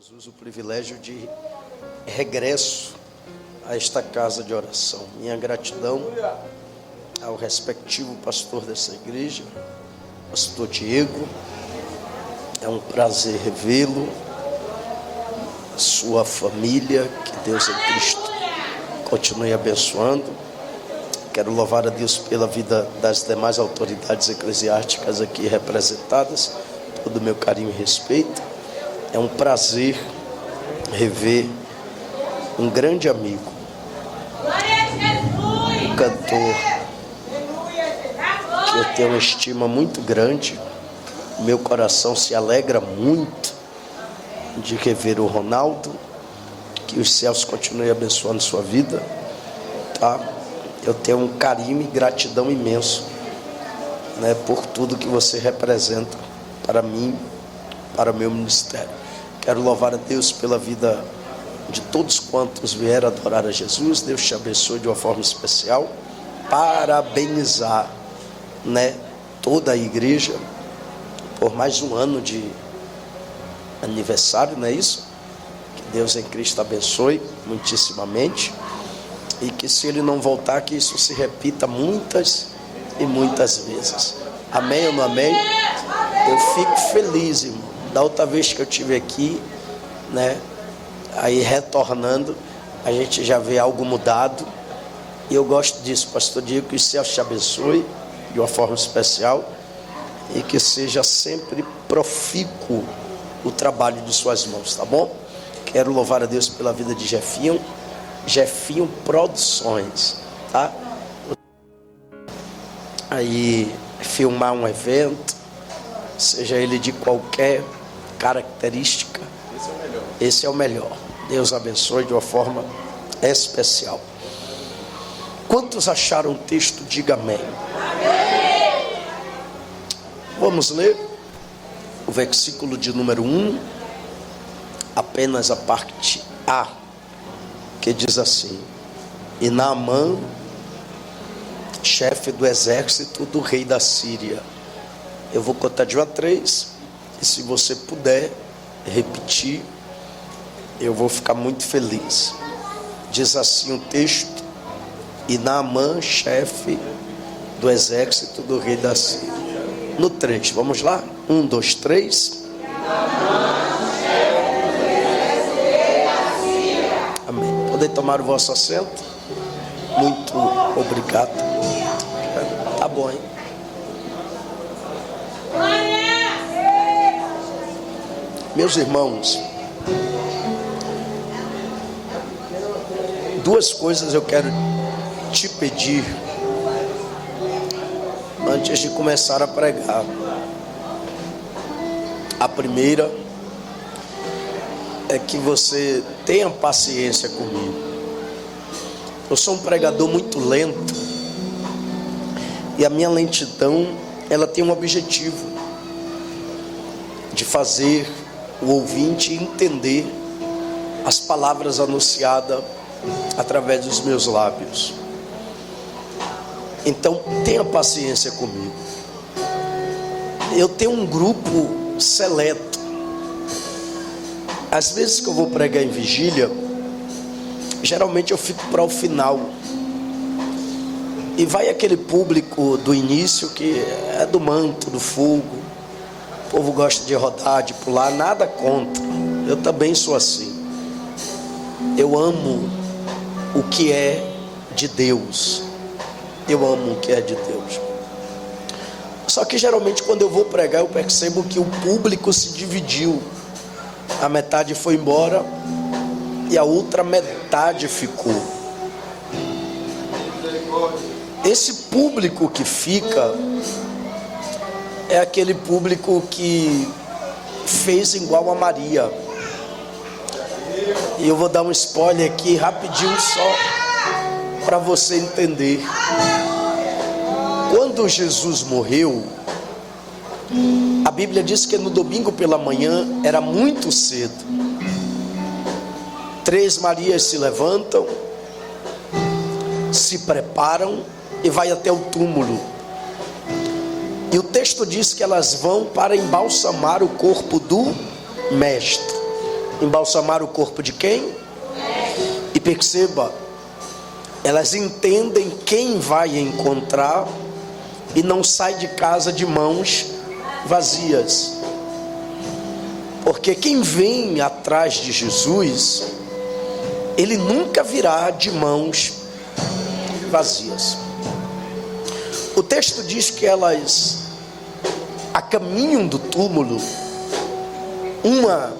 Jesus, o privilégio de regresso a esta casa de oração. Minha gratidão ao respectivo pastor dessa igreja, pastor Diego. É um prazer revê-lo, sua família, que Deus em Cristo continue abençoando. Quero louvar a Deus pela vida das demais autoridades eclesiásticas aqui representadas, todo o meu carinho e respeito. É um prazer rever um grande amigo, um cantor que eu tenho uma estima muito grande. Meu coração se alegra muito de rever o Ronaldo. Que os céus continuem abençoando sua vida, tá? Eu tenho um carinho e gratidão imenso, né, por tudo que você representa para mim, para o meu ministério. Quero louvar a Deus pela vida de todos quantos vieram adorar a Jesus. Deus te abençoe de uma forma especial. Parabenizar, né, toda a igreja por mais um ano de aniversário, não é isso? Que Deus em Cristo abençoe muitíssimamente. E que, se Ele não voltar, que isso se repita muitas e muitas vezes. Amém ou não amém? Eu fico feliz, irmão. Da outra vez que eu estive aqui, né, aí retornando, a gente já vê algo mudado. E eu gosto disso, pastor Diego. Que o céu te abençoe de uma forma especial. E que seja sempre profícuo o trabalho de suas mãos, tá bom? Quero louvar a Deus pela vida de Jefinho Produções, tá? Aí filmar um evento, seja ele de qualquer característica, esse é o melhor. Deus abençoe de uma forma especial. Quantos acharam o texto? Diga amém. Vamos ler o versículo de número 1, apenas a parte A, que diz assim: e Naamã, chefe do exército do rei da Síria. Eu vou contar de 1 a 3, e se você puder repetir, eu vou ficar muito feliz. Diz assim o texto: e Naamã, chefe do exército do rei da Síria. No 3, vamos lá? 1, 2, 3. Amém. Podem tomar o vosso assento? Muito obrigado. Tá bom, hein? Meus irmãos, duas coisas eu quero te pedir antes de começar a pregar. A primeira é que você tenha paciência comigo. Eu sou um pregador muito lento, e a minha lentidão, ela tem um objetivo de fazer o ouvinte entender as palavras anunciadas através dos meus lábios. Então tenha paciência comigo. Eu tenho um grupo seleto. Às vezes que eu vou pregar em vigília, geralmente eu fico para o final, e vai aquele público do início que é do manto, do fogo. O povo gosta de rodar, de pular, nada contra. Eu também sou assim. Eu amo o que é de Deus. Eu amo o que é de Deus. Só que geralmente quando eu vou pregar, eu percebo que o público se dividiu. A metade foi embora e a outra metade ficou. Esse público que fica é aquele público que fez igual a Maria. E eu vou dar um spoiler aqui rapidinho só para você entender. Quando Jesus morreu, a Bíblia diz que no domingo pela manhã era muito cedo. 3 Marias se levantam, se preparam e vai até o túmulo. E o texto diz que elas vão para embalsamar o corpo do mestre. Embalsamar o corpo de quem? E perceba, elas entendem quem vai encontrar e não sai de casa de mãos vazias. Porque quem vem atrás de Jesus, ele nunca virá de mãos vazias. O texto diz que elas, a caminho do túmulo, uma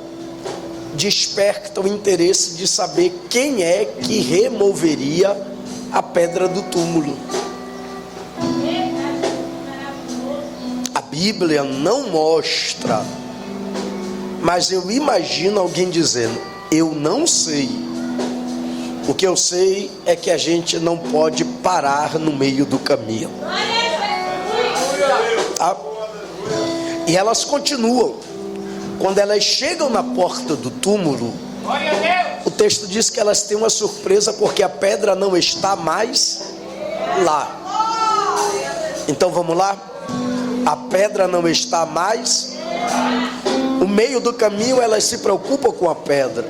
desperta o interesse de saber quem é que removeria a pedra do túmulo. A Bíblia não mostra, mas eu imagino alguém dizendo: eu não sei. O que eu sei é que a gente não pode parar no meio do caminho. Tá? E elas continuam. Quando elas chegam na porta do túmulo, o texto diz que elas têm uma surpresa, porque a pedra não está mais lá. Então vamos lá? A pedra não está mais. No meio do caminho elas se preocupam com a pedra,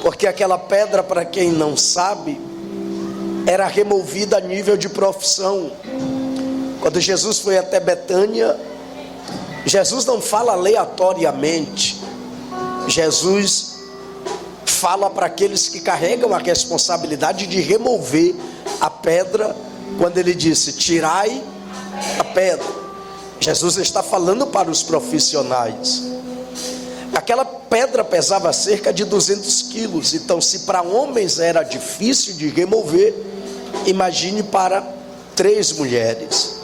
porque aquela pedra, para quem não sabe, era removida a nível de profissão. Quando Jesus foi até Betânia, Jesus não fala aleatoriamente. Jesus fala para aqueles que carregam a responsabilidade de remover a pedra, quando ele disse: tirai a pedra. Jesus está falando para os profissionais. Aquela pedra pesava cerca de 200 quilos. Então, se para homens era difícil de remover, imagine para 3 mulheres.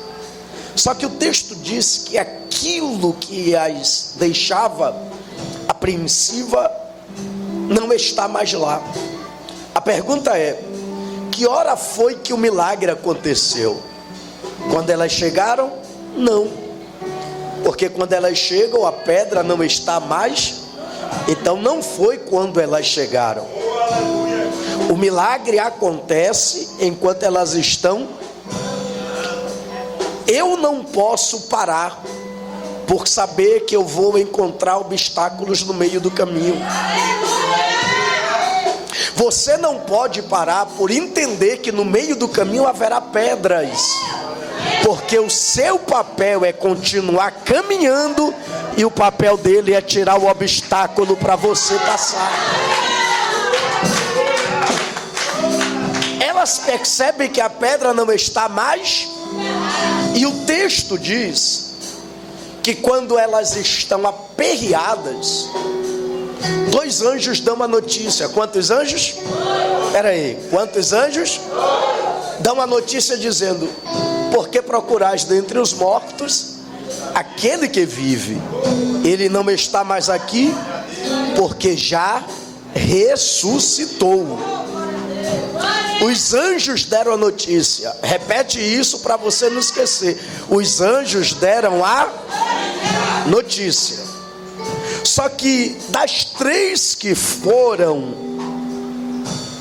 Só que o texto diz que aquilo que as deixava apreensiva não está mais lá. A pergunta é: que hora foi que o milagre aconteceu? Quando elas chegaram? Não. Porque quando elas chegam, a pedra não está mais. Então não foi quando elas chegaram. O milagre acontece enquanto elas estão. Eu não posso parar por saber que eu vou encontrar obstáculos no meio do caminho. Você não pode parar por entender que no meio do caminho haverá pedras, porque o seu papel é continuar caminhando e o papel dele é tirar o obstáculo para você passar. Elas percebem que a pedra não está mais, e o texto diz que quando elas estão aperreadas, 2 anjos dão a notícia. Quantos anjos? Espera aí, quantos anjos? Dão a notícia dizendo: por que procurais dentre os mortos aquele que vive? Ele não está mais aqui, porque já ressuscitou. Os anjos deram a notícia. Repete isso para você não esquecer. Os anjos deram a notícia. Só que das 3 que foram,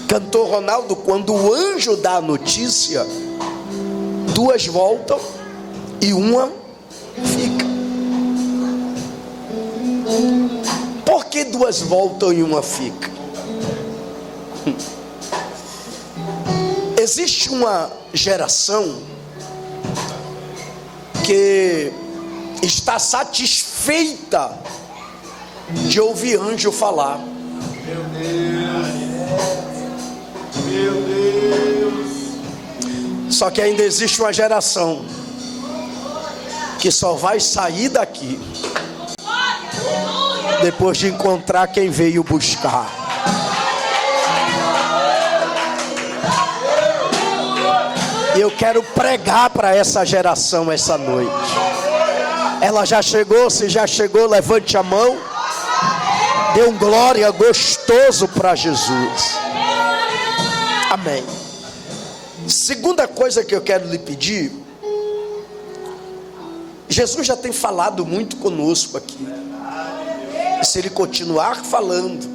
cantor Ronaldo, quando o anjo dá a notícia, 2 voltam e uma fica. Por que 2 voltam e uma fica? Existe uma geração que está satisfeita de ouvir anjo falar. Meu Deus. Só que ainda existe uma geração que só vai sair daqui depois de encontrar quem veio buscar. E eu quero pregar para essa geração essa noite. Ela já chegou? Se já chegou, levante a mão. Dê um glória gostoso para Jesus. Amém. Segunda coisa que eu quero lhe pedir. Jesus já tem falado muito conosco aqui. E se ele continuar falando,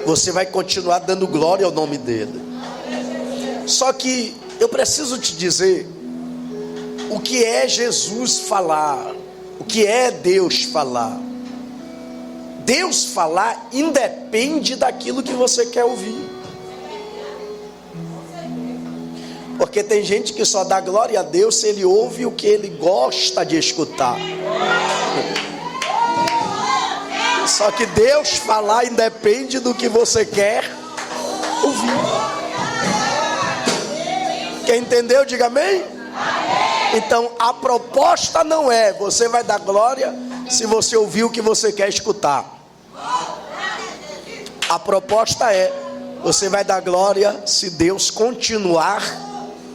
você vai continuar dando glória ao nome dele. Só que eu preciso te dizer o que é Jesus falar, o que é Deus falar. Deus falar independe daquilo que você quer ouvir. Porque tem gente que só dá glória a Deus se ele ouve o que ele gosta de escutar. Só que Deus falar independe do que você quer ouvir. Quem entendeu, diga amém. Então a proposta não é você vai dar glória se você ouvir o que você quer escutar. A proposta é você vai dar glória se Deus continuar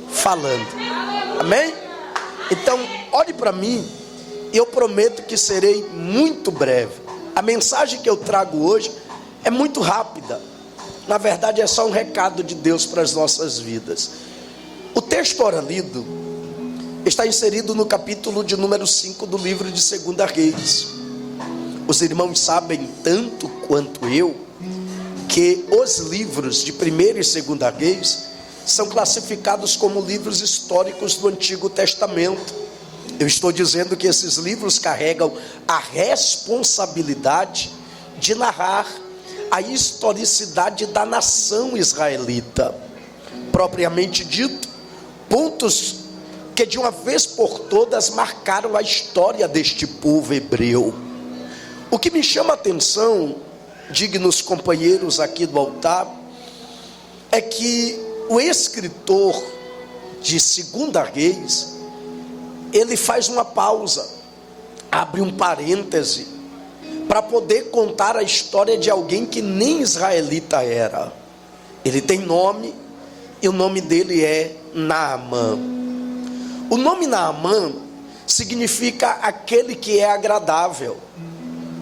falando. Amém? Então olhe para mim, eu prometo que serei muito breve. A mensagem que eu trago hoje é muito rápida. Na verdade é só um recado de Deus para as nossas vidas. O texto ora lido está inserido no capítulo de número 5 do livro de 2 Reis. Os irmãos sabem tanto quanto eu que os livros de 1 e 2 Reis são classificados como livros históricos do Antigo Testamento. Eu estou dizendo que esses livros carregam a responsabilidade de narrar a historicidade da nação israelita. Propriamente dito, pontos que de uma vez por todas marcaram a história deste povo hebreu. O que me chama a atenção, dignos companheiros aqui do altar, é que o escritor de 2 Reis, ele faz uma pausa, abre um parêntese, para poder contar a história de alguém que nem israelita era. Ele tem nome, e o nome dele é Naamã. O nome Naamã significa aquele que é agradável.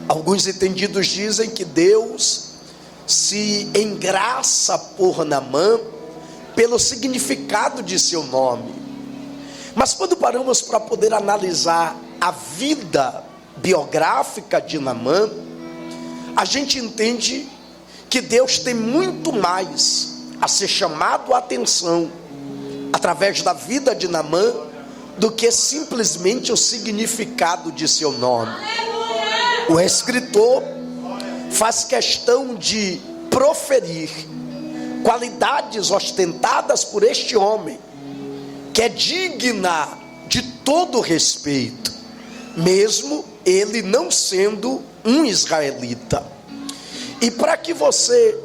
Alguns entendidos dizem que Deus se engraça por Naamã pelo significado de seu nome. Mas quando paramos para poder analisar a vida biográfica de Naamã, a gente entende que Deus tem muito mais a ser chamado a atenção através da vida de Naamã do que simplesmente o significado de seu nome. O escritor faz questão de proferir qualidades ostentadas por este homem, que é digna de todo respeito, mesmo ele não sendo um israelita. E para que você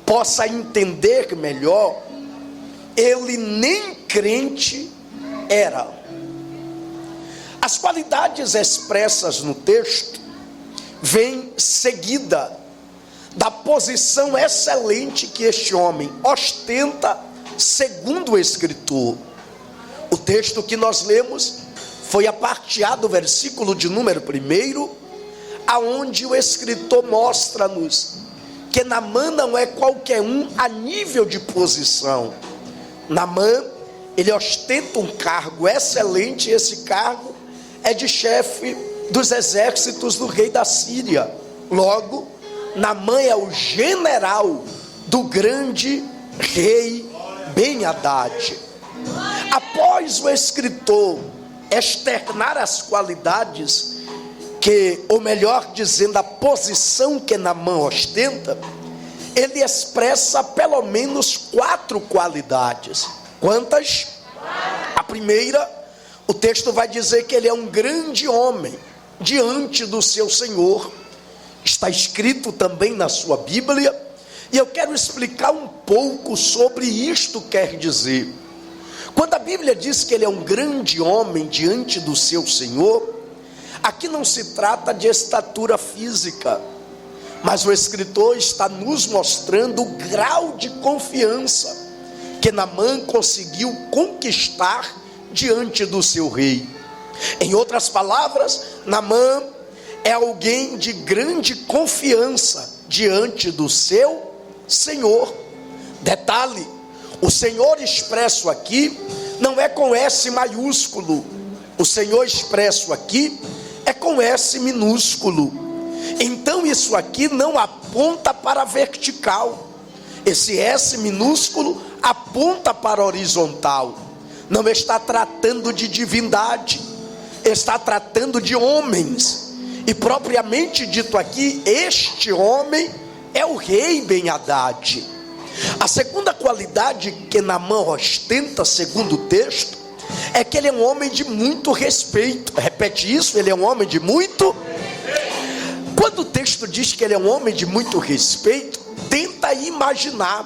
possa entender melhor, ele nem crente era. As qualidades expressas no texto vêm seguida da posição excelente que este homem ostenta segundo o escritor. O texto que nós lemos foi a parte A do versículo de número 1, aonde o escritor mostra-nos que Naamã não é qualquer um a nível de posição. Naamã, ele ostenta um cargo excelente, e esse cargo é de chefe dos exércitos do rei da Síria. Logo, Naamã é o general do grande rei Ben-Hadad. Após o escritor externar as qualidades que, ou melhor dizendo, a posição que Naamã ostenta, ele expressa pelo menos 4 qualidades. Quantas? A primeira, o texto vai dizer que ele é um grande homem diante do seu Senhor. Está escrito também na sua Bíblia, e eu quero explicar um pouco sobre isto quer dizer. Quando a Bíblia diz que ele é um grande homem diante do seu Senhor, aqui não se trata de estatura física, mas o escritor está nos mostrando o grau de confiança que Naamã conseguiu conquistar diante do seu rei. Em outras palavras, Naamã é alguém de grande confiança diante do seu Senhor. Detalhe, o Senhor expresso aqui não é com S maiúsculo, o Senhor expresso aqui é com S minúsculo. Então isso aqui não aponta para a vertical, esse S minúsculo aponta para a horizontal. Não está tratando de divindade, está tratando de homens. E propriamente dito aqui, este homem é o rei Ben-Hadad. A segunda qualidade que Naamã ostenta, segundo o texto, é que ele é um homem de muito respeito. Repete isso, ele é um homem de muito respeito. Quando o texto diz que ele é um homem de muito respeito, tenta imaginar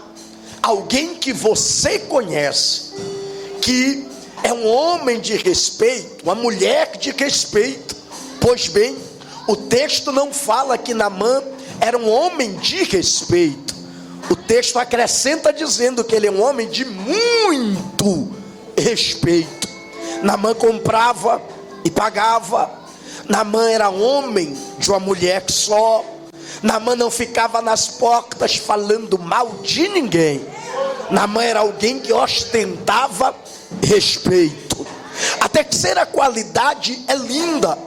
alguém que você conhece, que é um homem de respeito, uma mulher de respeito. Pois bem, o texto não fala que Naamã era um homem de respeito. O texto acrescenta dizendo que ele é um homem de muito respeito. Naamã comprava e pagava. Naamã era homem de uma mulher só. Naamã não ficava nas portas falando mal de ninguém. Naamã era alguém que ostentava respeito. A terceira qualidade é linda,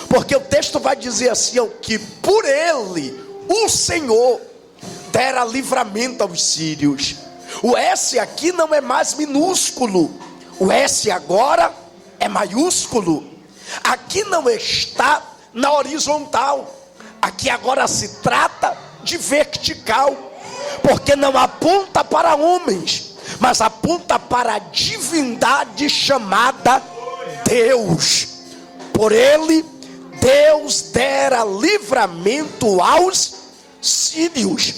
porque o texto vai dizer assim, que por ele o Senhor dera livramento aos sírios. O S aqui não é mais minúsculo, o S agora é maiúsculo. Aqui não está na horizontal, aqui agora se trata de vertical, porque não aponta para homens, mas aponta para a divindade chamada Deus. Por ele, Deus dera livramento aos sírios.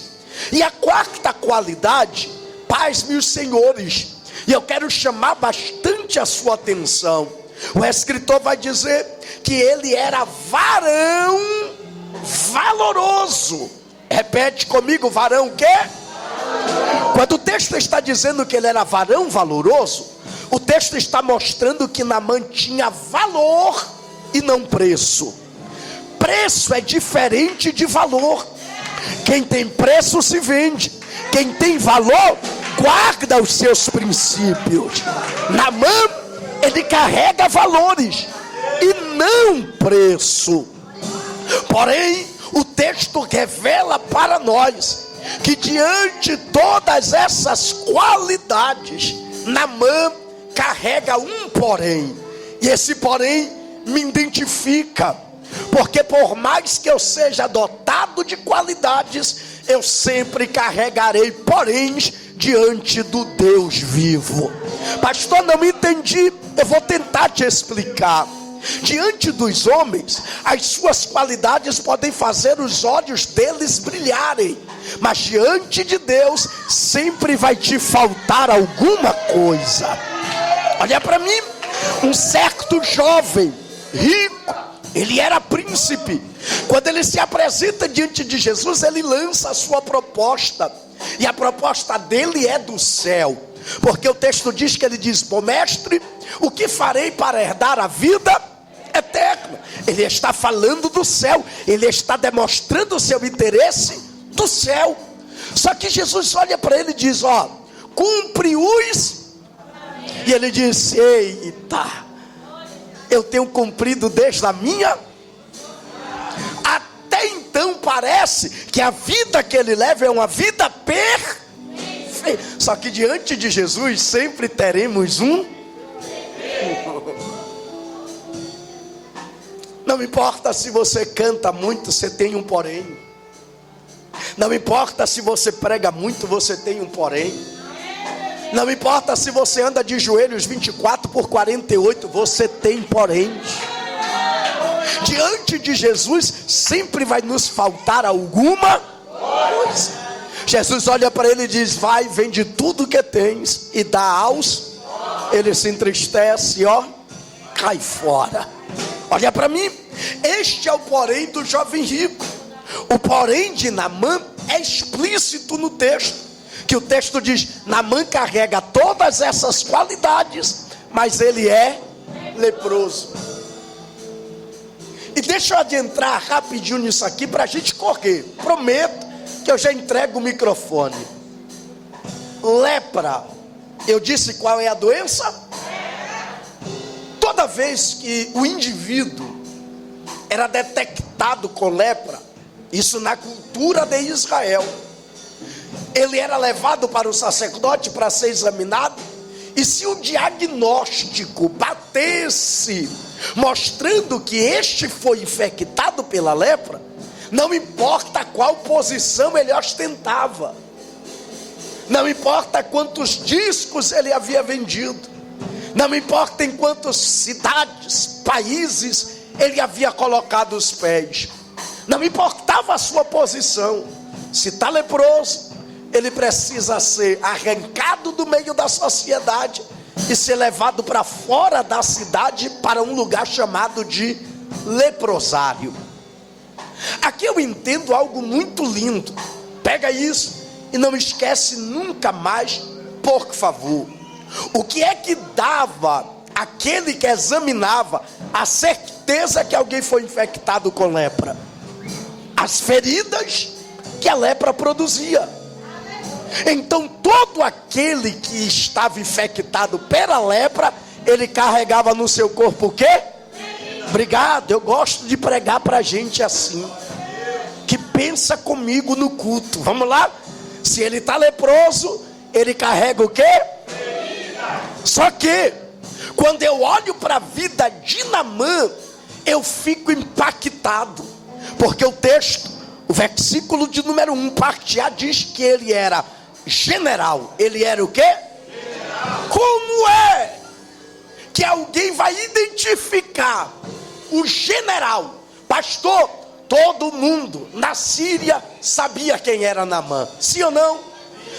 E a quarta qualidade, paz, meus senhores, e eu quero chamar bastante a sua atenção. O escritor vai dizer que ele era varão valoroso. Repete comigo, varão o quê? Quando o texto está dizendo que ele era varão valoroso, o texto está mostrando que Naamã tinha valor e não preço. Preço é diferente de valor. Quem tem preço se vende. Quem tem valor guarda os seus princípios. Naamã, ele carrega valores e não preço. Porém, o texto revela para nós que diante de todas essas qualidades, Naamã carrega um porém. E esse porém me identifica, porque por mais que eu seja dotado de qualidades, eu sempre carregarei poréns diante do Deus vivo. Pastor, não entendi, eu vou tentar te explicar. Diante dos homens, as suas qualidades podem fazer os olhos deles brilharem, mas diante de Deus sempre vai te faltar alguma coisa. Olha para mim, um certo jovem rico, ele era príncipe. Quando ele se apresenta diante de Jesus, ele lança a sua proposta, e a proposta dele é do céu, porque o texto diz que ele diz: bom mestre, o que farei para herdar a vida eterna? Ele está falando do céu, ele está demonstrando o seu interesse do céu. Só que Jesus olha para ele e diz: cumpre-os. E ele diz: eita, eu tenho cumprido desde a minha. Até então parece que a vida que ele leva é uma vida perfeita. Só que diante de Jesus sempre teremos um. Não importa se você canta muito, você tem um porém. Não importa se você prega muito, você tem um porém. Não importa se você anda de joelhos 24/48, você tem porém. Diante de Jesus sempre vai nos faltar alguma coisa. Jesus olha para ele e diz: vai, vende tudo que tens e dá aos. Ele se entristece, cai fora. Olha para mim, este é o porém do jovem rico. O porém de Naamã é explícito no texto, que o texto diz: Naamã carrega todas essas qualidades, mas ele é leproso. E deixa eu adentrar rapidinho nisso aqui para a gente correr. Prometo que eu já entrego o microfone. Lepra, eu disse qual é a doença? Toda vez que o indivíduo era detectado com lepra, isso na cultura de Israel, ele era levado para o sacerdote para ser examinado, e se o diagnóstico batesse batesse, mostrando que este foi infectado pela lepra, não importa qual posição ele ostentava, não importa quantos discos ele havia vendido, não importa em quantas cidades, países ele havia colocado os pés, não importava a sua posição. Se está leproso, ele precisa ser arrancado do meio da sociedade e ser levado para fora da cidade, para um lugar chamado de leprosário. Aqui eu entendo algo muito lindo. Pega isso e não esquece nunca mais, por favor. O que é que dava aquele que examinava a certeza que alguém foi infectado com lepra? As feridas que a lepra produzia. Então todo aquele que estava infectado pela lepra, ele carregava no seu corpo o quê? Obrigado, eu gosto de pregar para gente assim, que pensa comigo no culto. Vamos lá? Se ele está leproso, ele carrega o quê? Só que quando eu olho para a vida de Naamã, eu fico impactado, porque o texto, o versículo de número 1, parte A, diz que ele era general. Ele era o quê? General. Como é que alguém vai identificar o general? Pastor, todo mundo na Síria sabia quem era Naamã, sim ou não?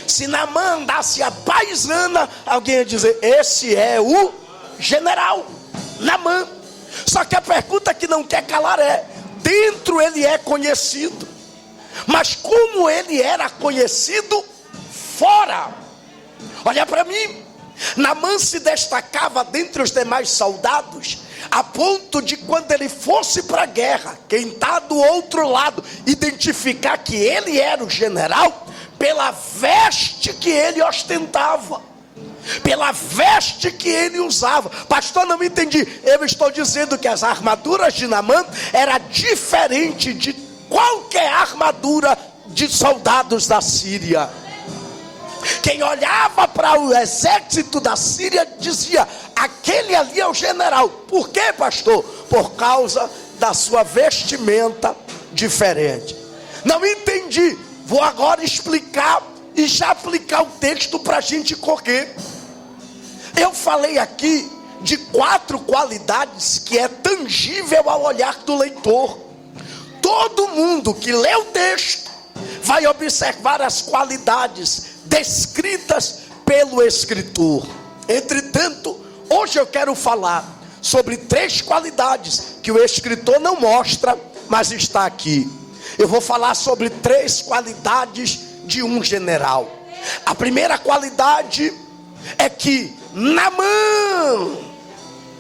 Se Naamã andasse a paisana, alguém ia dizer: esse é o general Naamã. Só que a pergunta que não quer calar é: dentro ele é conhecido, mas como ele era conhecido fora? Olha para mim. Naamã se destacava dentre os demais soldados, a ponto de, quando ele fosse para a guerra, quem está do outro lado identificar que ele era o general pela veste que ele ostentava, pela veste que ele usava. Pastor, não entendi. Eu estou dizendo que as armaduras de Naamã era diferente de qualquer armadura de soldados da Síria. Quem olhava para o exército da Síria dizia: aquele ali é o general. Por quê, pastor? Por causa da sua vestimenta diferente. Não entendi. Vou agora explicar e já aplicar o texto para a gente correr. Eu falei aqui de 4 qualidades que é tangível ao olhar do leitor. Todo mundo que lê o texto vai observar as qualidades descritas pelo escritor. Entretanto, hoje eu quero falar sobre 3 qualidades que o escritor não mostra, mas está aqui. Eu vou falar sobre 3 qualidades de um general. A primeira qualidade é que Naamã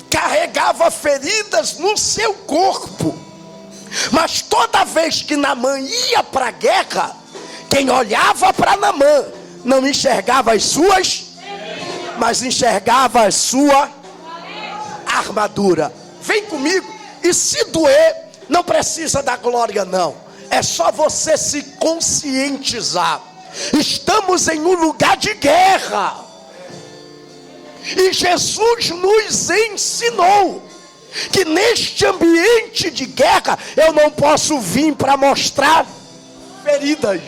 carregava feridas no seu corpo, mas toda vez que Naamã ia para a guerra, quem olhava para Naamã não enxergava as suas, mas enxergava a sua armadura. Vem comigo. E se doer, não precisa da glória não, é só você se conscientizar. Estamos em um lugar de guerra, e Jesus nos ensinou que neste ambiente de guerra eu não posso vir para mostrar feridas.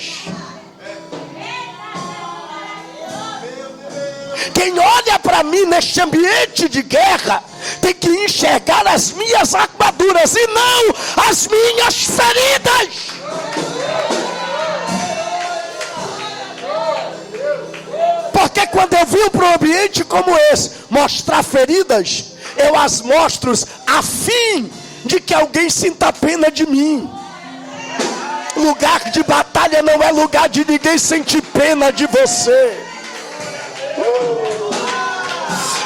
Quem olha para mim neste ambiente de guerra tem que enxergar as minhas armaduras e não as minhas feridas. Porque quando eu vim para um ambiente como esse mostrar feridas, eu as mostro a fim de que alguém sinta pena de mim. Lugar de batalha não é lugar de ninguém sentir pena de você.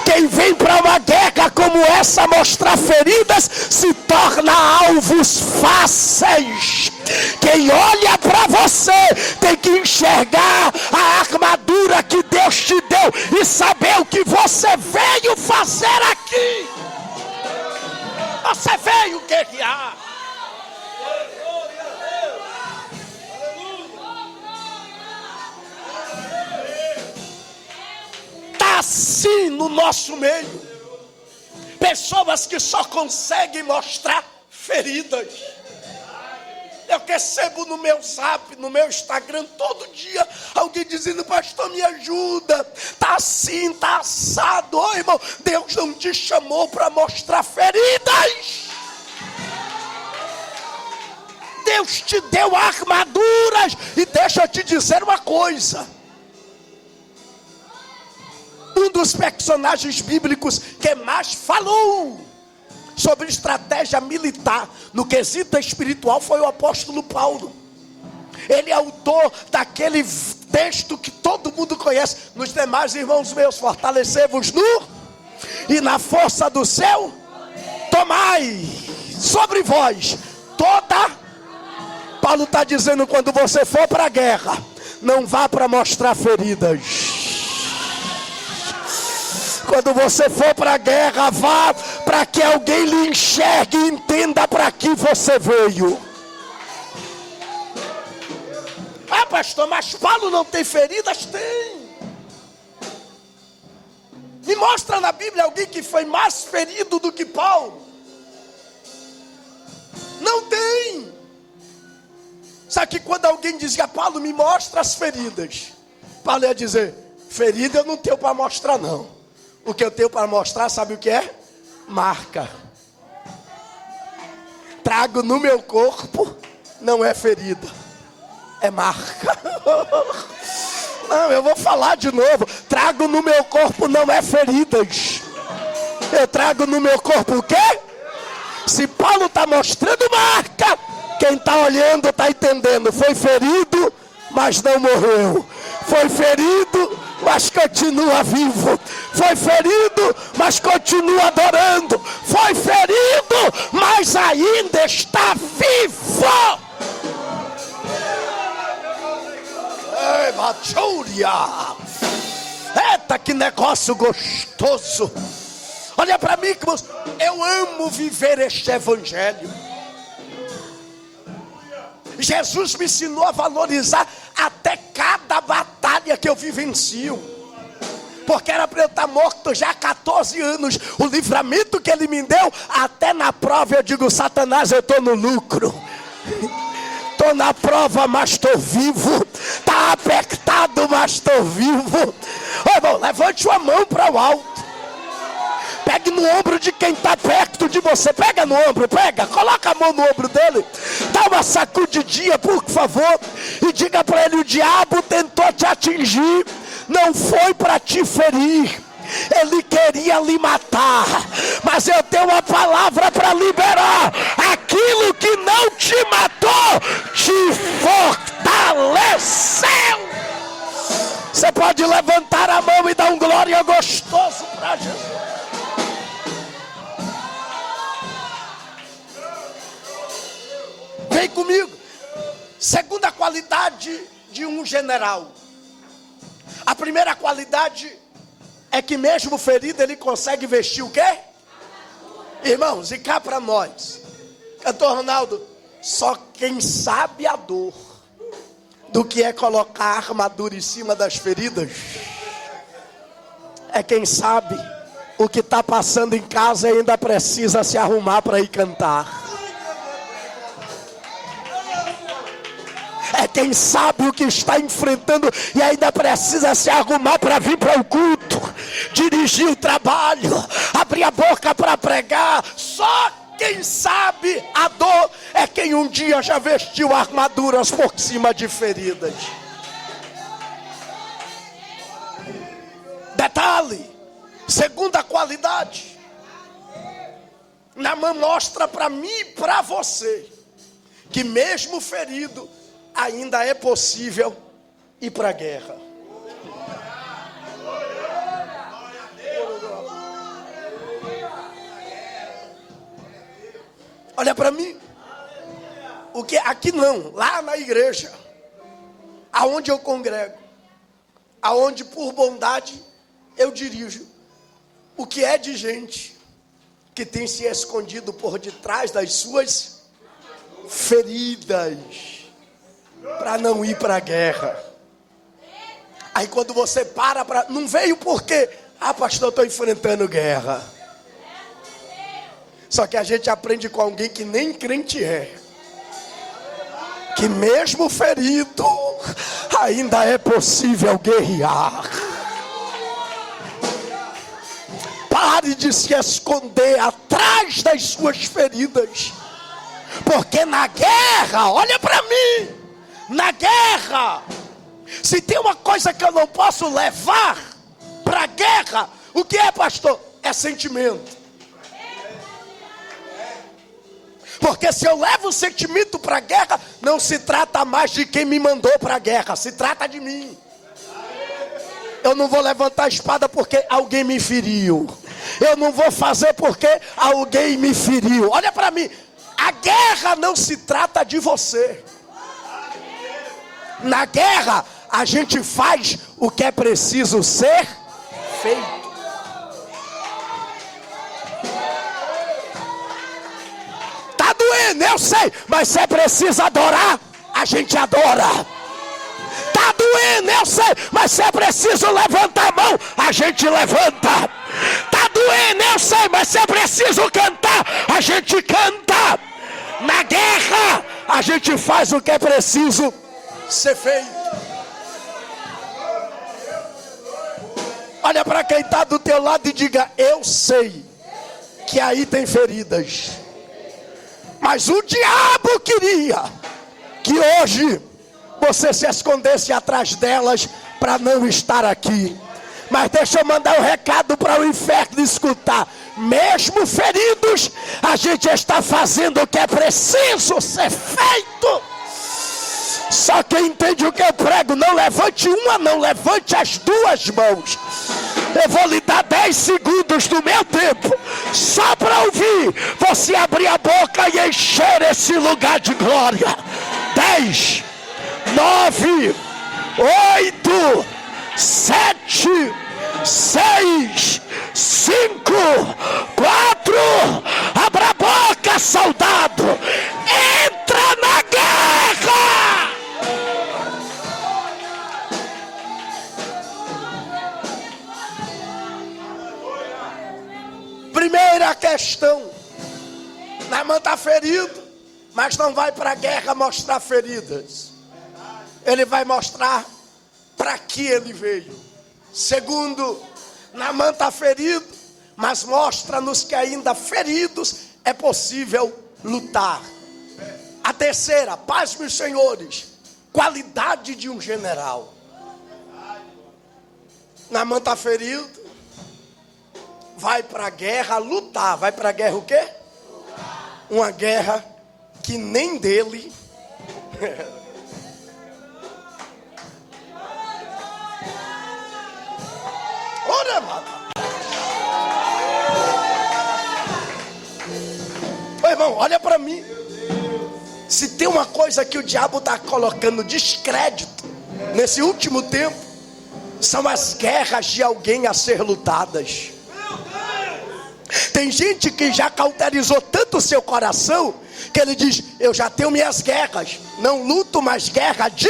Quem vem para uma guerra como essa mostrar feridas se torna alvos fáceis. Quem olha para você tem que enxergar a armadura que Deus te deu e saber o que você veio fazer aqui. Você veio guerrear. Está assim no nosso meio. Pessoas que só conseguem mostrar feridas. Eu recebo no meu zap, no meu Instagram, todo dia, alguém dizendo: pastor, me ajuda, tá assim, tá assado. Ô irmão, Deus não te chamou para mostrar feridas. Deus te deu armaduras. E deixa eu te dizer uma coisa. Um dos personagens bíblicos que mais falou sobre estratégia militar no quesito espiritual foi o apóstolo Paulo. Ele é autor daquele texto que todo mundo conhece. Nos demais, irmãos meus, fortalecei-vos no e na força do seu tomai sobre vós toda. Paulo está dizendo: quando você for para a guerra, não vá para mostrar feridas. Quando você for para a guerra, vá para que alguém lhe enxergue e entenda para que você veio. Ah, pastor, mas Paulo não tem feridas? Tem. Me mostra na Bíblia alguém que foi mais ferido do que Paulo. Não tem. Sabe que quando alguém dizia: Paulo, me mostra as feridas, Paulo ia dizer: ferida eu não tenho para mostrar não. O que eu tenho para mostrar, sabe o que é? Marca. Trago no meu corpo, não é ferida, é marca. Não, eu vou falar de novo. Trago no meu corpo, não é feridas. Eu trago no meu corpo o quê? Se Paulo está mostrando marca, quem está olhando está entendendo. Foi ferido, mas não morreu. Foi ferido, mas continua vivo. Foi ferido, mas continua adorando. Foi ferido, mas ainda está vivo. Ei, machúria! Eita, que negócio gostoso! Olha para mim, irmãos, eu amo viver este evangelho. Jesus me ensinou a valorizar até cada batalha que eu vivencio. Porque era para eu estar morto já há 14 anos. O livramento que ele me deu, até na prova eu digo: Satanás, eu estou no lucro. Estou na prova, mas estou vivo. Está apertado, mas estou vivo. Ô irmão, levante sua mão para o alto. Pegue no ombro de quem está perto de você. Pega no ombro, pega. Coloca a mão no ombro dele. Dá uma sacudidinha, por favor. E diga para ele: o diabo tentou te atingir. Não foi para te ferir. Ele queria lhe matar. Mas eu tenho uma palavra para liberar. Aquilo que não te matou, te fortaleceu. Você pode levantar a mão e dar um glória gostoso para Jesus. Vem comigo. Segunda qualidade de um general. A primeira qualidade é que mesmo ferido ele consegue vestir o quê? Irmãos, e cá para nós, cantor Ronaldo, só quem sabe a dor do que é colocar a armadura em cima das feridas é quem sabe o que está passando em casa e ainda precisa se arrumar para ir cantar. É quem sabe o que está enfrentando e ainda precisa se arrumar para vir para o culto, dirigir o trabalho, abrir a boca para pregar. Só quem sabe a dor é quem um dia já vestiu armaduras por cima de feridas. Detalhe, segunda qualidade, Naamã mostra para mim e para você que mesmo ferido ainda é possível ir para a guerra. Olha para mim. O que aqui não, lá na igreja, aonde eu congrego, aonde por bondade eu dirijo, o que é de gente que tem se escondido por detrás das suas feridas para não ir para a guerra. Aí quando você para, não veio porque, pastor, eu estou enfrentando guerra. Só que a gente aprende com alguém que nem crente é. Que mesmo ferido, ainda é possível guerrear. Pare de se esconder atrás das suas feridas. Porque na guerra, olha para mim, na guerra, se tem uma coisa que eu não posso levar para a guerra, o que é, pastor? É sentimento. Porque se eu levo o sentimento para a guerra, não se trata mais de quem me mandou para a guerra, se trata de mim. Eu não vou levantar a espada porque alguém me feriu. Eu não vou fazer porque alguém me feriu. Olha para mim, a guerra não se trata de você. Na guerra, a gente faz o que é preciso ser feito. Tá doendo, eu sei, mas se é preciso adorar, a gente adora. Tá doendo, eu sei, mas se é preciso levantar a mão, a gente levanta. Tá doendo, eu sei, mas se é preciso cantar, a gente canta. Na guerra, a gente faz o que é preciso ser feito. Olha para quem está do teu lado e diga: eu sei que aí tem feridas, mas o diabo queria que hoje você se escondesse atrás delas para não estar aqui. Mas deixa eu mandar um recado para o inferno escutar. Mesmo feridos, a gente está fazendo o que é preciso ser feito. Só quem entende o que eu prego, não levante uma, não levante as duas mãos. Eu vou lhe dar 10 segundos do meu tempo, só para ouvir você abrir a boca e encher esse lugar de glória. 10, 9, 8, 7, 6, 5, 4, abra a boca, soldado, entra na guerra. Primeira questão: Naamã está ferido, mas não vai para a guerra mostrar feridas. Ele vai mostrar para que ele veio. Segundo, Naamã está ferido, mas mostra-nos que ainda feridos é possível lutar. A terceira, paz, meus senhores, qualidade de um general. Naamã está ferido, vai para a guerra lutar. Vai para a guerra o quê? Uma guerra que nem dele. Ora, mano. Ô, irmão, olha para mim. Se tem uma coisa que o diabo está colocando descrédito nesse último tempo, são as guerras de alguém a ser lutadas. Tem gente que já cauterizou tanto o seu coração que ele diz: eu já tenho minhas guerras, não luto mais guerra de...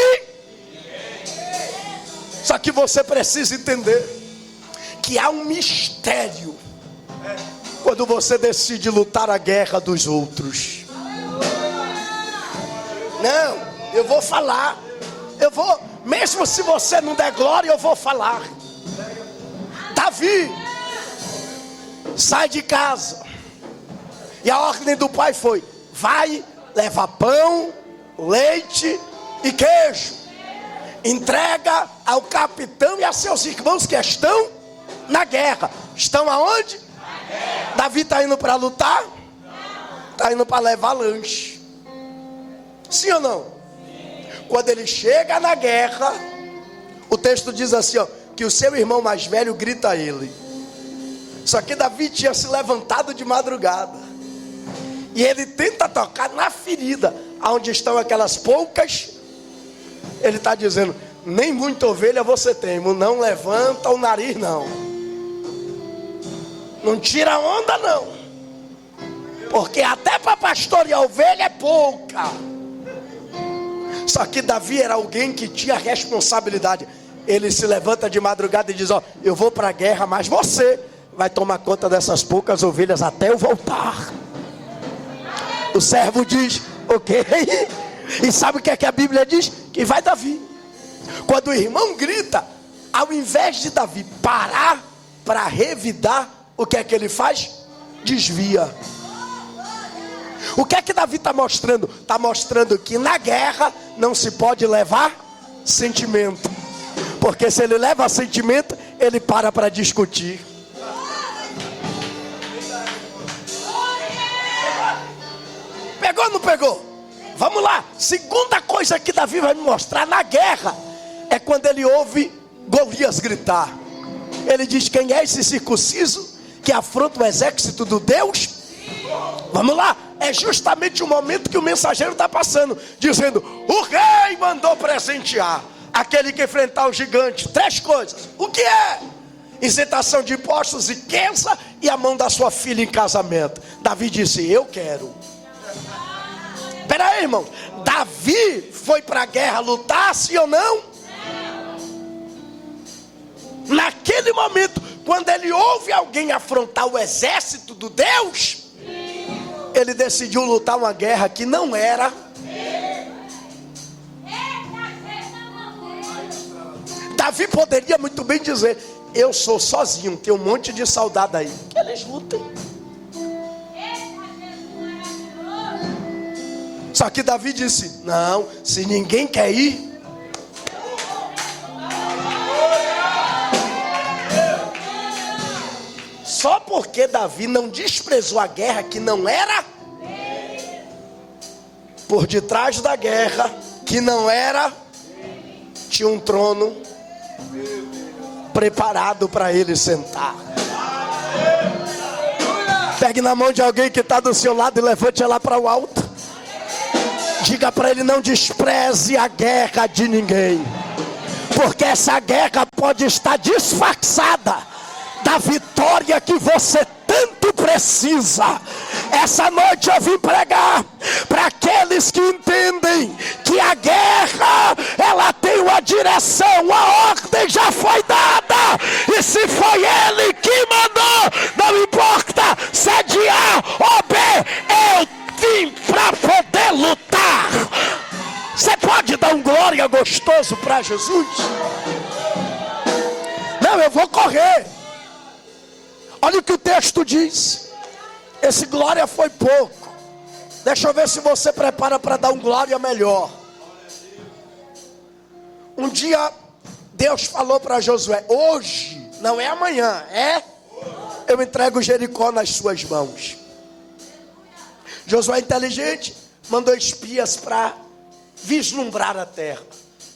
Só que você precisa entender que há um mistério quando você decide lutar a guerra dos outros. Não, eu vou falar, mesmo se você não der glória, eu vou falar. Davi sai de casa e a ordem do pai foi: vai, leva pão, leite e queijo, entrega ao capitão e a seus irmãos que estão na guerra. Estão aonde? Davi está indo para lutar? Está indo para levar lanche. Sim ou não? Quando ele chega na guerra, o texto diz assim, ó, que o seu irmão mais velho grita a ele. Só que Davi tinha se levantado de madrugada e ele tenta tocar na ferida onde estão aquelas poucas. Ele está dizendo: nem muita ovelha você tem, não levanta o nariz não, não tira onda não, porque até para pastorear ovelha é pouca. Só que Davi era alguém que tinha responsabilidade. Ele se levanta de madrugada e diz: ó, eu vou para a guerra, mas você vai tomar conta dessas poucas ovelhas até eu voltar. O servo diz, ok. E sabe o que é que a Bíblia diz? Que vai Davi. Quando o irmão grita, ao invés de Davi parar para revidar, o que é que ele faz? Desvia. O que é que Davi está mostrando? Está mostrando que na guerra não se pode levar sentimento. Porque se ele leva sentimento, ele para discutir. Pegou ou não pegou? Vamos lá. Segunda coisa que Davi vai me mostrar na guerra é quando ele ouve Golias gritar. Ele diz: quem é esse circunciso que afronta o exército do Deus? Vamos lá. É justamente o momento que o mensageiro está passando, dizendo: o rei mandou presentear aquele que enfrentar o gigante. 3 coisas. O que é? Isentação de impostos, riqueza e a mão da sua filha em casamento. Davi disse: eu quero. Espera aí, irmão. Davi foi para a guerra lutar, sim ou não? Naquele momento, quando ele ouve alguém afrontar o exército do Deus, ele decidiu lutar uma guerra que não era. Davi poderia muito bem dizer: eu sou sozinho, tem um monte de soldado aí, que eles lutem. Só que Davi disse: não, se ninguém quer ir, só porque Davi não desprezou a guerra que não era, por detrás da guerra que não era, tinha um trono preparado para ele sentar. Pegue na mão de alguém que está do seu lado e levante ela para o alto. Diga para ele: não despreze a guerra de ninguém, porque essa guerra pode estar disfarçada da vitória que você tanto precisa. Essa noite eu vim pregar para aqueles que entendem que a guerra, ela tem uma direção, a ordem já foi dada, e se foi ele que mandou, não importa se é de A ou B, eu vim para poder lutar. Você pode dar um glória gostoso para Jesus? Não, eu vou correr. Olha o que o texto diz. Esse glória foi pouco. Deixa eu ver se você prepara para dar um glória melhor. Um dia Deus falou para Josué: hoje, não é amanhã, é? Eu entrego Jericó nas suas mãos. Josué, inteligente, mandou espias para vislumbrar a terra.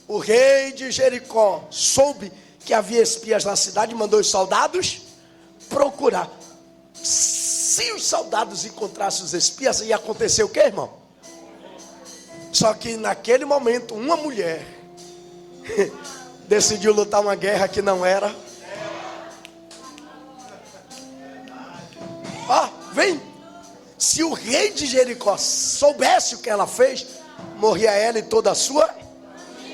O rei de Jericó soube que havia espias na cidade e mandou os soldados procurar. Se os soldados encontrassem os espias, ia acontecer o que, irmão? Só que naquele momento, uma mulher decidiu lutar uma guerra que não era. Ó, vem. Se o rei de Jericó soubesse o que ela fez, morria ela e toda a sua.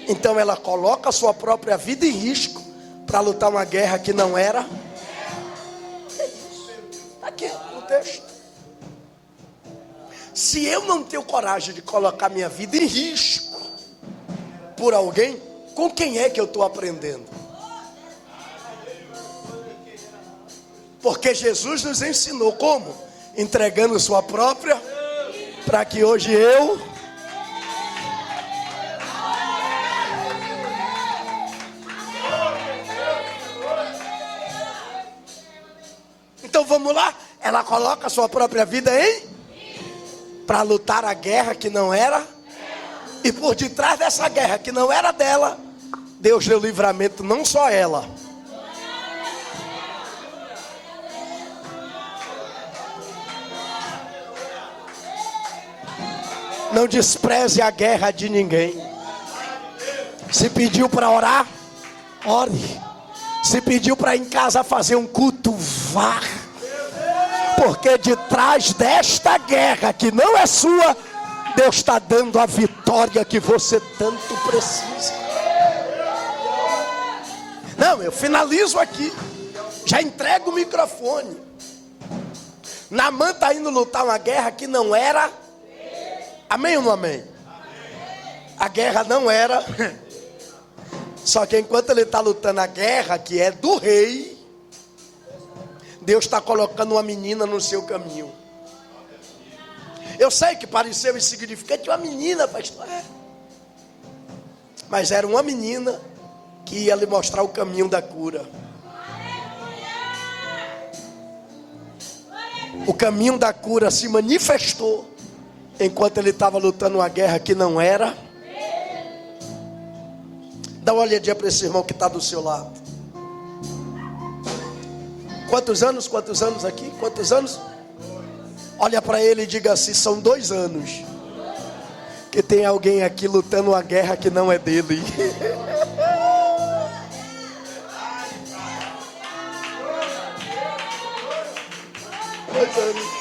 Então ela coloca a sua própria vida em risco para lutar uma guerra que não era. Aqui no texto. Se eu não tenho coragem de colocar minha vida em risco por alguém, com quem é que eu estou aprendendo? Porque Jesus nos ensinou como? Entregando sua própria, para que hoje eu... Então vamos lá. Ela coloca a sua própria vida em... para lutar a guerra que não era. E por detrás dessa guerra que não era dela, Deus deu livramento não só a ela. Não despreze a guerra de ninguém. Se pediu para orar, ore. Se pediu para ir em casa fazer um culto, vá. Porque de trás desta guerra que não é sua, Deus está dando a vitória que você tanto precisa. Não, eu finalizo aqui. Já entrego o microfone. Naamã está indo lutar uma guerra que não era. Amém ou não amém? A guerra não era. Só que enquanto ele está lutando a guerra, que é do rei, Deus está colocando uma menina no seu caminho. Eu sei que pareceu insignificante, uma menina, pastor. Mas era uma menina que ia lhe mostrar o caminho da cura. O caminho da cura se manifestou enquanto ele estava lutando uma guerra que não era. Dá uma olhadinha para esse irmão que está do seu lado. Quantos anos aqui? Quantos anos? Olha para ele e diga assim: são 2 anos que tem alguém aqui lutando uma guerra que não é dele. 2 anos.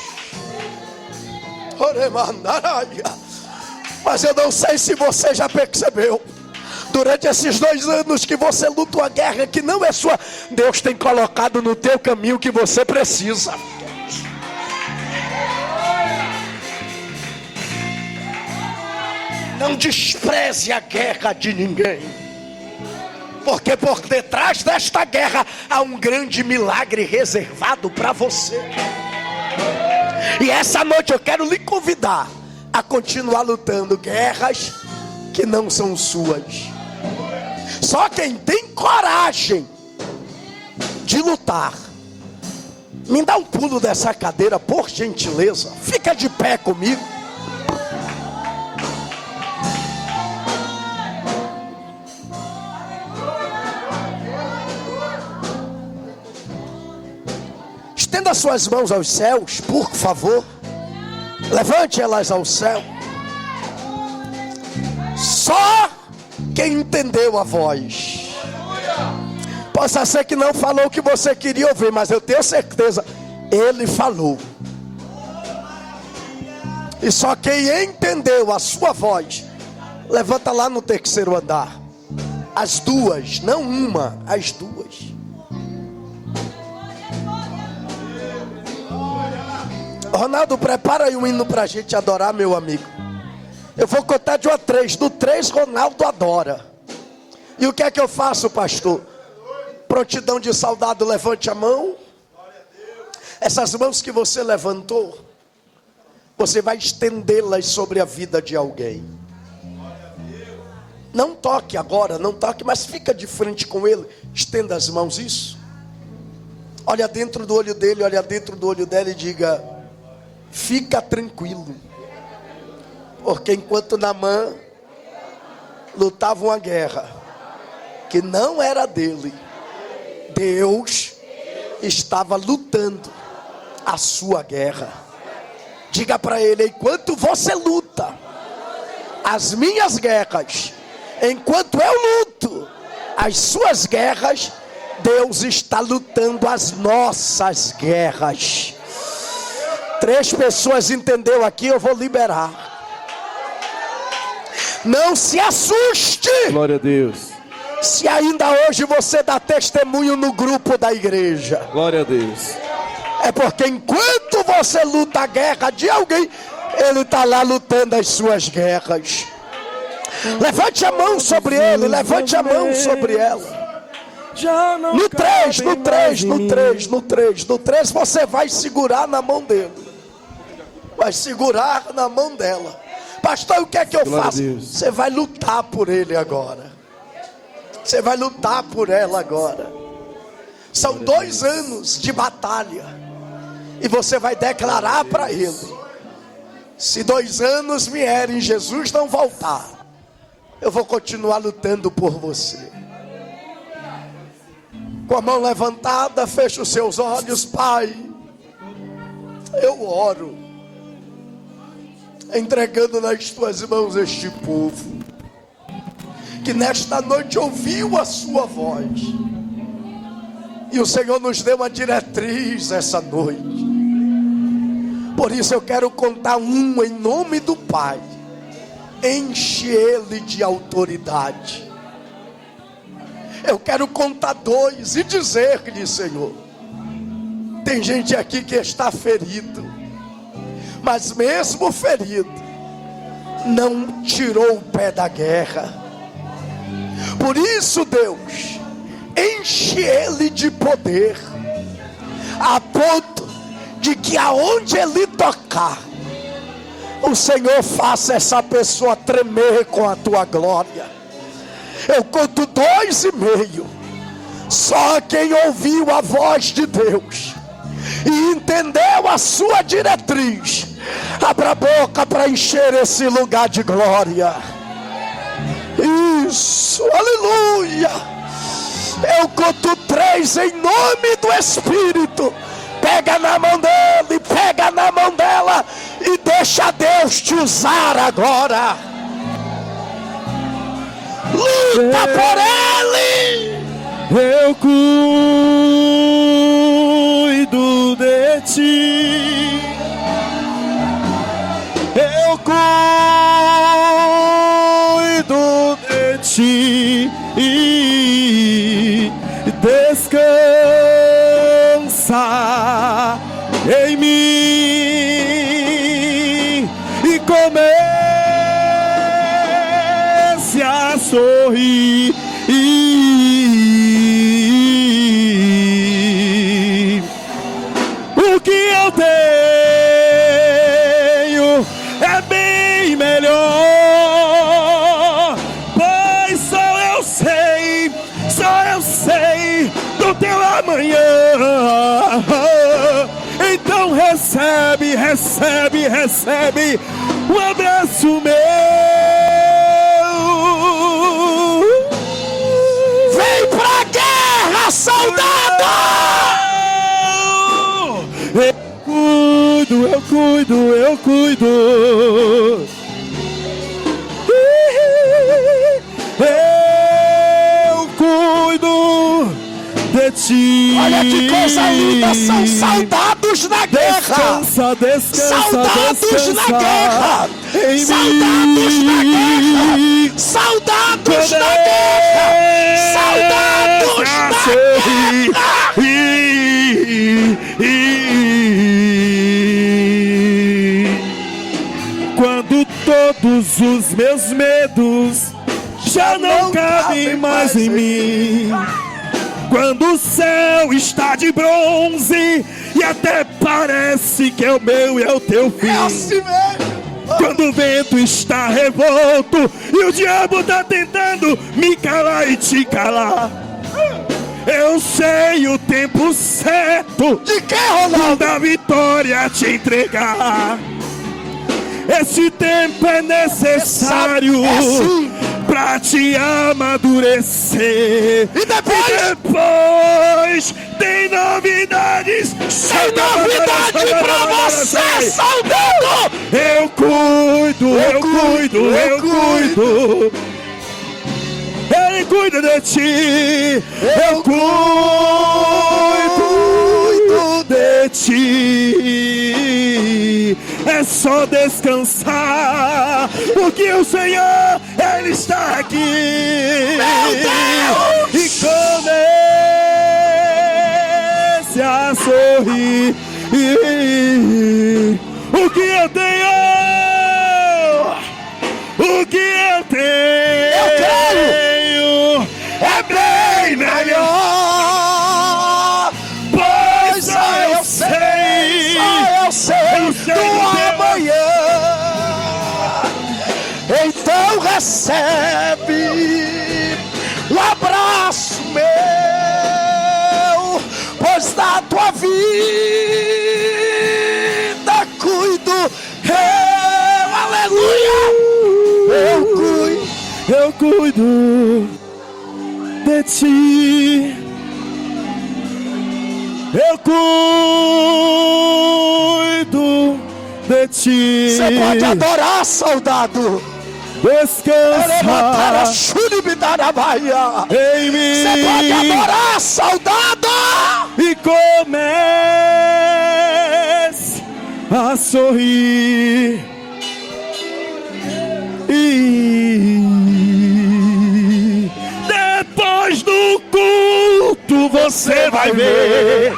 Mas eu não sei se você já percebeu, durante esses 2 anos que você luta uma guerra que não é sua, Deus tem colocado no teu caminho o que você precisa. Não despreze a guerra de ninguém, porque por detrás desta guerra há um grande milagre reservado para você. E essa noite eu quero lhe convidar a continuar lutando guerras que não são suas. Só quem tem coragem de lutar. Me dá um pulo dessa cadeira, por gentileza. Fica de pé comigo. Estenda suas mãos aos céus, por favor. Levante elas ao céu. Só quem entendeu a voz. Possa ser que não falou o que você queria ouvir, mas eu tenho certeza, ele falou. E só quem entendeu a sua voz, levanta lá no 3º andar. As 2, não uma, as 2. Ronaldo, prepara aí um hino para a gente adorar, meu amigo. Eu vou contar de 1 a 3. Do 3, Ronaldo adora. E o que é que eu faço, pastor? Prontidão de saudade, levante a mão. Essas mãos que você levantou, você vai estendê-las sobre a vida de alguém. Não toque agora, não toque, mas fica de frente com ele. Estenda as mãos, isso. Olha dentro do olho dele, olha dentro do olho dela e diga: fica tranquilo, porque enquanto Naamã lutava uma guerra que não era dele, Deus estava lutando a sua guerra. Diga para ele: enquanto você luta as minhas guerras, enquanto eu luto as suas guerras, Deus está lutando as nossas guerras. 3 pessoas entenderam aqui, eu vou liberar. Não se assuste. Glória a Deus. Se ainda hoje você dá testemunho no grupo da igreja. Glória a Deus. É porque enquanto você luta a guerra de alguém, ele está lá lutando as suas guerras. Levante a mão sobre ele, levante a mão sobre ela. No 3, no 3, no 3, no 3, no 3 você vai segurar na mão dele. Vai segurar na mão dela. Pastor, o que é que eu faço? Você vai lutar por ele agora. Você vai lutar por ela agora. São 2 anos de batalha. E você vai declarar para ele: se 2 anos vierem, Jesus não voltar, eu vou continuar lutando por você. Com a mão levantada, feche os seus olhos. Pai, eu oro, entregando nas tuas mãos este povo, que nesta noite ouviu a sua voz, e o Senhor nos deu uma diretriz essa noite. Por isso eu quero contar um em nome do Pai. Enche ele de autoridade. Eu quero contar 2 e dizer-lhe: Senhor, tem gente aqui que está ferido, mas mesmo ferido, não tirou o pé da guerra. Por isso, Deus, enche ele de poder, a ponto de que aonde ele tocar, o Senhor faça essa pessoa tremer com a tua glória. Eu conto 2,5. Só quem ouviu a voz de Deus e entendeu a sua diretriz, abra a boca para encher esse lugar de glória. Isso, aleluia. Eu conto 3 em nome do Espírito. Pega na mão dele, pega na mão dela e deixa Deus te usar agora. Luta por ele. Eu cuido de ti. Eu cuido de ti. Descansa em mim e comece a sorrir. O que eu tenho é bem melhor, pois só eu sei do teu amanhã. Então recebe um abraço meu. Vem pra guerra, soldado! Eu cuido. Eu cuido de ti. Olha que coisa linda, são soldados na guerra. Descansa, soldados na guerra. Soldados na guerra. Soldados na guerra. Soldados na guerra. Quando todos os meus medos já não cabem mais em mim, quando o céu está de bronze e até parece que é o meu e é o teu fim, É assim mesmo. quando o vento está revolto e o diabo está tentando me calar e te calar, eu sei o tempo certo De que, Ronaldo? da vitória te entregar. Esse tempo é necessário pra te amadurecer. E depois tem novidades. Tem novidade pra você, soldado! Eu cuido. Ele cuida de ti. Eu cuido de ti. É só descansar, porque o Senhor, Ele está aqui. Meu Deus! E comece a sorrir. O que eu tenho? O que eu tenho? Eu creio! É bem melhor, pois só eu sei do amanhã. Então recebe um abraço meu, pois da tua vida cuido eu, aleluia. Eu cuido de ti. Eu cuido de ti. Você pode adorar, soldado. Descansa em mim. Você pode adorar, soldado. E comece a sorrir. Depois do culto você vai ver.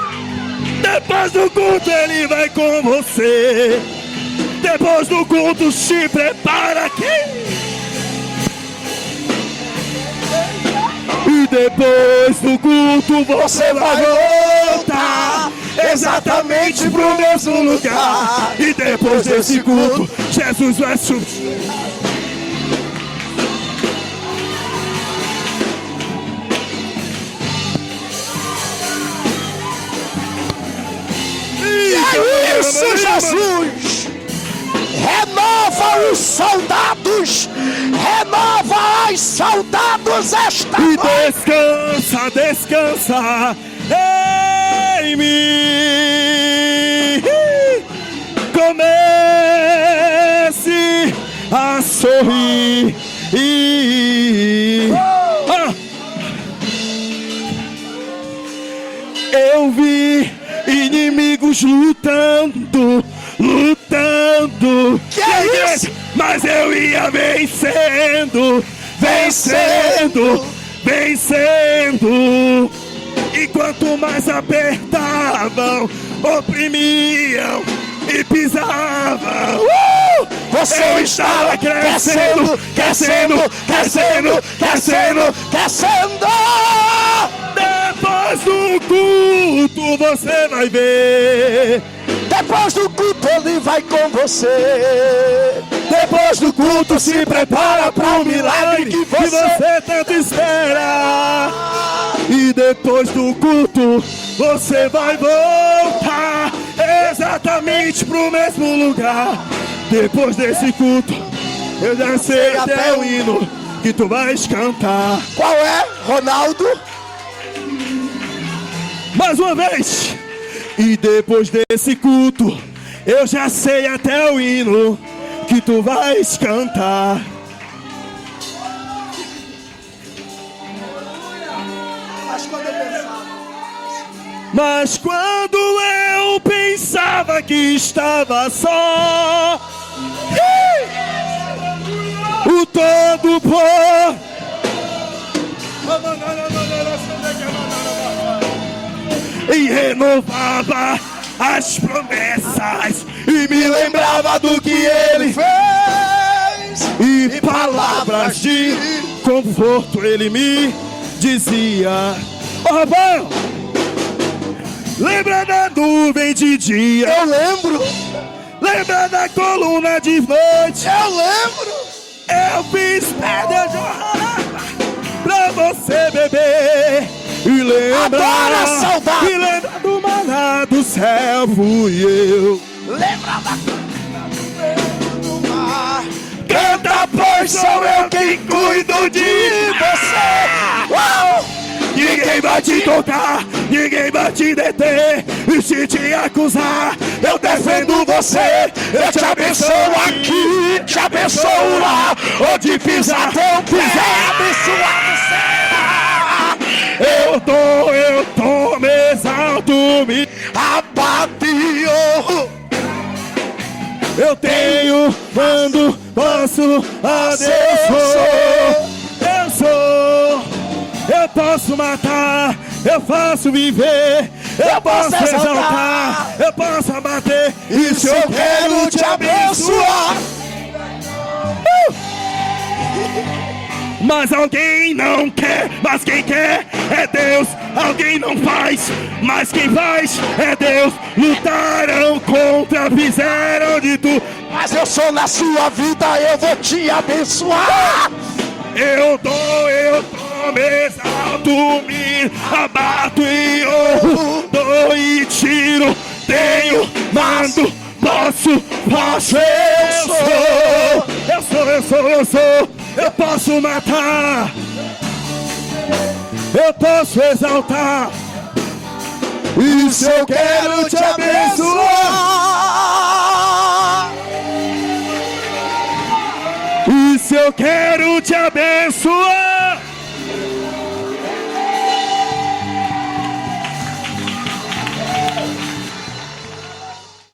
Depois do culto ele vai com você. Depois do culto, se prepara aqui. E depois do culto você vai voltar exatamente pro mesmo lugar. E depois desse culto, Jesus vai subir. É isso, Jesus! Renova os soldados! Renova os soldados esta E noite! descansa, descansa em mim. Comece a sorrir. Eu vi inimigos lutando, lutando. Que é isso? Mas eu ia vencendo, vencendo, vencendo. E quanto mais apertavam, oprimiam e pisavam, Você eu estava crescendo, crescendo, crescendo, crescendo, crescendo! Depois do culto você vai ver. Depois do culto ele vai com você. Depois do culto se prepara para o milagre que você tanto espera. E depois do culto você vai voltar exatamente pro mesmo lugar. Depois desse culto eu já sei até o hino que tu vais cantar. Qual é, Ronaldo? Mais uma vez. E depois desse culto eu já sei até o hino que tu vais cantar. Mas quando eu pensava que estava só, o todo por e renovava as promessas e me lembrava do que ele fez, e palavras de conforto ele me dizia. Ô Rafael, lembra da nuvem de dia? Eu lembro. Lembra da coluna de noite? Eu lembro. Eu fiz pedra de jorrada pra você beber. E lembra, Adora, saudade. e lembra do maná do céu, fui eu. Lembra da do mar. Canta, pois sou eu quem cuido de Você. Uau! Ninguém vai te tocar, ninguém vai te deter. E se te acusar, eu defendo você. Eu te abençoo aqui, te abençoo lá. Onde pisar teu pé, abençoado será. Eu tô, me exalto, me Abateu. eu tenho, quando posso, eu sou, eu posso matar, eu posso viver, eu posso exaltar, eu posso abater, e se eu quero te abençoar. Mas alguém não quer, mas quem quer é Deus. Alguém não faz, mas quem faz é Deus. Lutaram contra, fizeram de tudo, Mas eu sou na sua vida, eu vou te abençoar. eu me exalto, me abato e honro, dou e tiro, tenho, mando, posso, eu sou, eu posso matar, eu posso exaltar, e se eu quero te abençoar, e se eu quero te abençoar.